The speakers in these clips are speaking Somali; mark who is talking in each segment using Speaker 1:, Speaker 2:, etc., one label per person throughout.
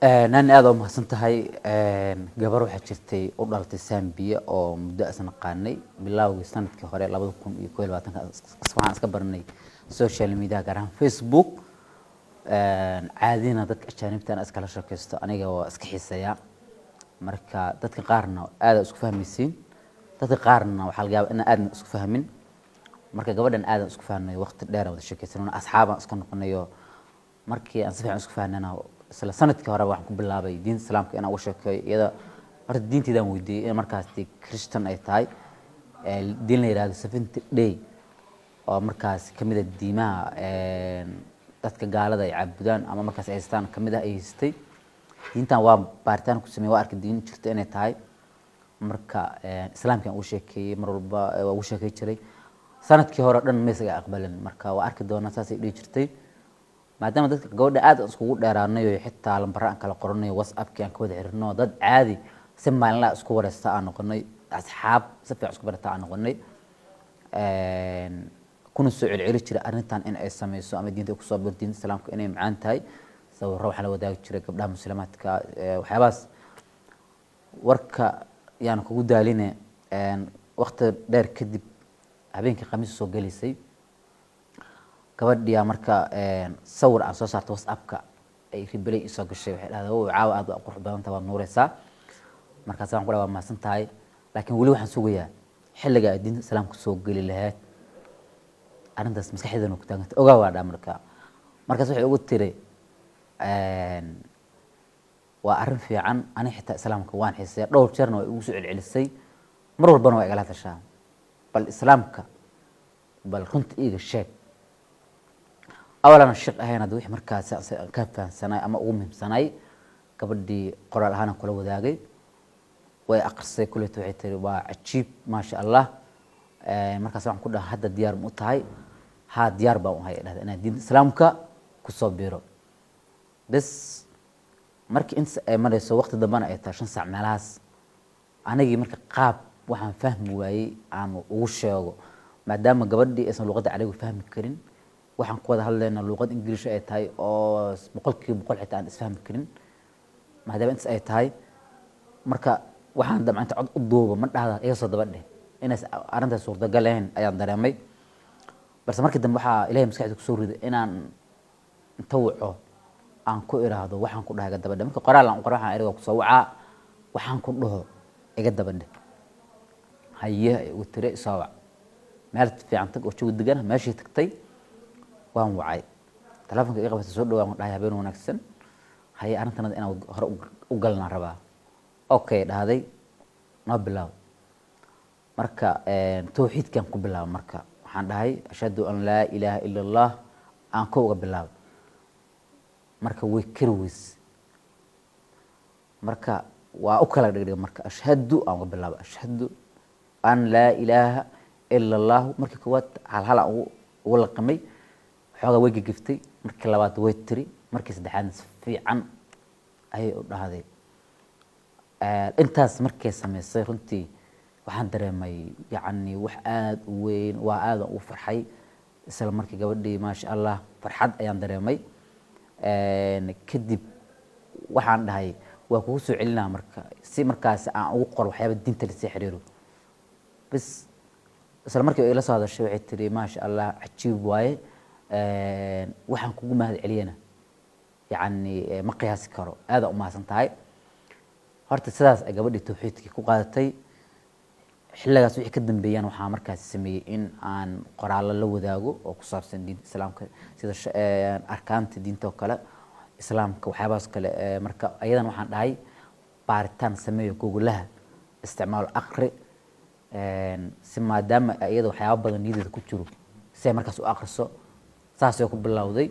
Speaker 1: nan aad u mahadsantahay gabar waxa jirtay u dhalatay Zambia oo muddo asna qaanay bilowgii sanadkii hore 2021 waxaan iska barnay social media gaar ahaan Facebook caadina dadka ajaanibta iska la shaqeysto aniga oo iska xiiseeya marka dadka qaarna aad isku fahmaysiin dadka qaarna waxa laga yaabaa in aad isku fahmin marka gabadhan aad isku fahnay waqti dheer wada sheekaysanayna asxaab iska noqonayo markii aan si fiican isku fahnana isla sanadkii hore waxaan ku bilaabay diinta islaamka inaan u sheekeeyo iyada horta diinteedaan weydiiyay in markaas Christian ay tahay diin la yiraahdo 70 day oo markaas kamid ah diimaha dadka gaalada ay caabudaan ama markaas ay haystaan kamid ah ay haystay diintan waa baaritaan ku sameeyay waa arkay diin jirta inay tahay marka islaamka uu sheekeeyay mar walba uu sheekay jiray sanadkii hore dhan ma isaga aqbalan marka waa arki doonaa saas ay dhigi jirtay maadaama dadka gabadha aad iskugu dheeraanay oo xitaa lambar aan kala qornay WhatsApp-kii aan ka wada xiriirno dad caadi si maalinla isku wareystaa aan noqonay asxaab si fiican isku barataa aan noqonay kuna soo celceli jiray arrintan in ay sameyso ama diinta ku soo birtiin islaamka inay macaan tahay sawirro waxa la wadaagi jiray gabdhaha muslimaadka waxyaabaas warka yaan kugu daaline waqti dheer kadib habeenkii khamiis soo galisay gabadhiya marka sawir aan soo saartay WhatsApp-ka ay ribalay isoo gashay waxay dhahday oo caawa aad u qurux badan tahay nuureysa markaas aan ku dhawaad maasan tahay laakiin wali waxaan sugayaa xilliga diinta islaamka soo gali lahayd arintaas maskaxdeena ku taagantay ogaa waa markaas waxay ugu tiri waa arrin fiican ani xitaa islaamka waan xiisay dhowr jeerna way ugu soo celcelisay mar walbana waa igala tashaa bal islaamka bal runta iiga sheeg أولاً الشق هنا دوح مركز كفن سنة أما أمهم سنة قبل دي قرار هنا كله وذاقي وأقصي كله توعيتر وعجيب ما شاء الله مركز سواء كله هذا ديار متهاي هذا ديار باو هاي أنا دين إسلامك كصبيرو بس مرك إنس مرة وقت دبنا عشان ساعة ملاس أنا جي مرك قاب وهم فهم وعي عن وشيء ما دام قبل دي اسم اللغة عليه وفهم كرين waxaan ku wada hadlaynaa luqad Ingiriis ay tahay oo boqolkiiba boqol xitaa aan isfahmi karin maadaama intaas ay tahay marka waxaan damcanta cod u duuba ma dhahda iga soo dabadhe inaas arrintaas suurtagal ahayn ayaan dareemay balse markii dambe waxaa ilaahay maskaxda ku soo riday inaan inta waco aan ku iraahdo waxaan ku dhahay iga dabadhe marka qoraal aan qoro waxaan eriga ku soo wacaa waxaan ku dhaho iga dabadhe haye u tiri soo wac meel fiican tag oo joog degan meeshii tagtay waan wacay telefoonka iga qabtay soo dhawaan dhahay habeen wanaagsan hay arrintan inaan hore u galna rabaa okay dhahday ma bilaw marka tawxiidkan ku bilaw marka waxaan dhahay ashhadu an la ilaha illa allah aan ku uga bilaw marka way kirwis marka waa u kala dhigay marka ashhadu aan uga bilaw ashhadu an la ilaha illa allah marka kuwaad hal ugu laqamay xoogaa way giftay markii labaad way tiri markii saddexaad fiican ayay u dhahday intaas markay sameysay runtii waxaan dareemay yacni wax aad u weyn waa aad u farxay isla markii gabadhii ma sha Allah farxad ayaan dareemay kadib waxaan dhahay waa kugu soo celinaa marka si markaas aan ugu qor waxyaabo diinta la sii xiriiro bas isla markii ay la soo hadashay waxay tiri ma sha Allah cajiib waaye waxaan kugu mahad celiyana yani ma qiyaasi karo aad u maasan tahay horta sidaas ay gabadhii tawxiidkii ku qaadatay xilligaas wixii ka dambeeyana waxaa markaas sameeyay in aan qoraal la wadaago oo ku saabsan diinta islaamka sida arkaanta diinta oo kale islaamka waxyaabahaas kale marka ayadan waxaan dhahay baaritaan sameeyo googlaha isticmaal aqri si maadaama iyada waxyaabo badan niyadeeda ku jiro si markaas u aqriso saas ay ku bilowday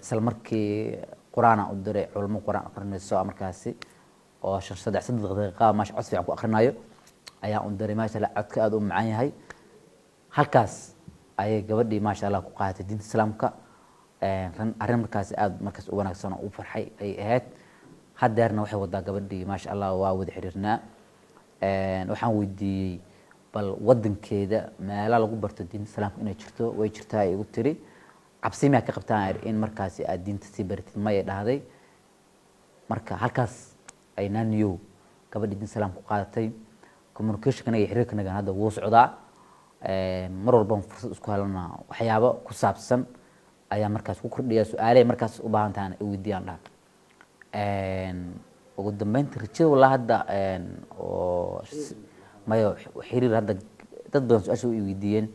Speaker 1: isla markii quraan u diray culimo quraan aqrinayso markaasi oo 3 daqiiqo maash cod fiican ku aqrinayo ayaa u diray maasha Allah codka aad u macaan yahay halkaas ayay gabadhii maasha Allah ku qaadatay diinta islaamka arrin markaas aad markaas u wanaagsan oo u farxay ay ahayd hadeerna waxay wadaa gabadhii maasha Allah waa wada xiriirnaa waxaan weydiiyay bal wadankeeda meela lagu barto diinta islaamka inay jirto way jirtaa ay ugu tiri cabsi ma ka qabtaan in markaas aad diinta si baratid ma ay dhahday marka halkaas ay naaniyo gabadhii din salaam ku qaadatay communication-kana iyo xiriirkanaga hadda wuu socdaa mar walba fursad isku helana waxyaabo ku saabsan ayaa markaas ku kordhiya su'aalaha markaas u baahan tahay ay weydiiyaan dhaa ugu dambeyntii rajada walaa hadda oo mayo xiriir hadda dad badan su'aasha ay weydiiyeen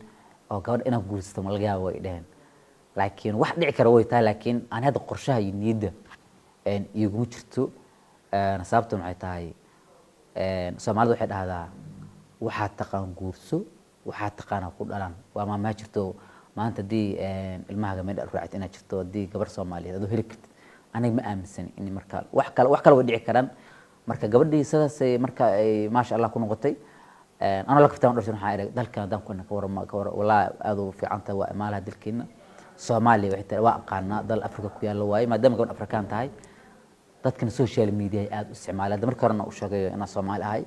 Speaker 1: oo gabadh inaan guursato ma laga yaabo way dhaheen laakiin wax dhici kara way tahay laakiin aan hadda qorshaha iyo niyadda iyaguma jirto sababtu maxay tahay Soomaalidu waxay dhahdaa waxaad taqaan guurso waxaad taqaana ku dhalan waa ma jirto maanta dii ilmaha meedha raacid inaad jirto dii gabar Soomaaliyeed aad heli kartid aniga ma aaminsan in marka wax kale way dhici karaan marka gabadhii sidaas marka ay maasha Allah ku noqotay ana la kaftaan dhashan waxa ay dalka hadaan ku warma walaa aad u fiicanta waa maalaha dalkeena Soomaaliya waxay tahay waa aqaana dal Afrika ku yaalo waay maadaama gabadh Afrikaan tahay dadkan social media aad u isticmaalada marka horena u sheegayo inaan Soomaali ahay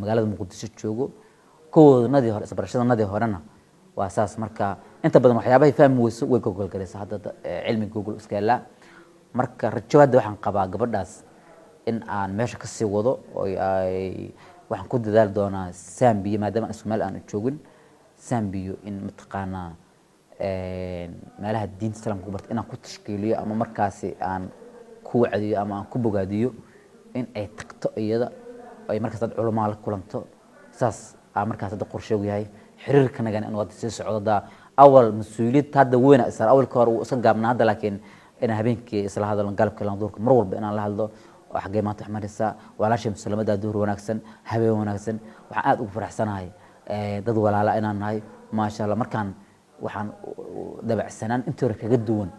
Speaker 1: magaalada Muqdisho joogo koodnadii hore isbarashadnadii horena waa saas marka inta badan waxyaabaha fahmi weyso way Google galaysaa hadda cilmi Google iska la marka rajada waxaan qabaa gabadhaas in aan meesha ka sii wado oo ay waxaan ku dadaal doonaa Zambia maadaama ismaal aan joogin Zambia in mataqaana meelaha diinta islaamka barta inaan ku tashkiiliyo ama markaasi aan ku wacdiyo ama aan ku bogaadiyo in ay tagto iyada ay markaas dad culimo la kulanto saas markaas dad qorsheeyo yahay xiriirkanaga in wada sii socdo awal mas'uuliyad hadda weyn isar awalka hore uu iska gaabnaa hadda laakiin ina habeenkii isla hadalno galabka la duurka mar walba inaan la hadlo wax geemaanta xmarisa walaashay muslimada duur wanaagsan habeen wanaagsan waxaan aad ugu faraxsanahay dad walaala inaan nahay ma sha Allah markaan waxaan dabacsanaan intii hore kaga duwan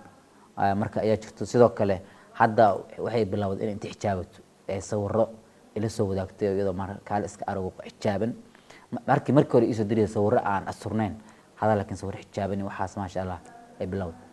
Speaker 1: marka ayaa jirto sidoo kale hadda waxay bilowday in xijaabato sawirro ila soo wadaagtay iyadoo markaa iska arago xijaaban markii hore isoo diray sawirro aan asurnayn hada laakiin sawir xijaaban waxaas ma sha Allah ay bilowday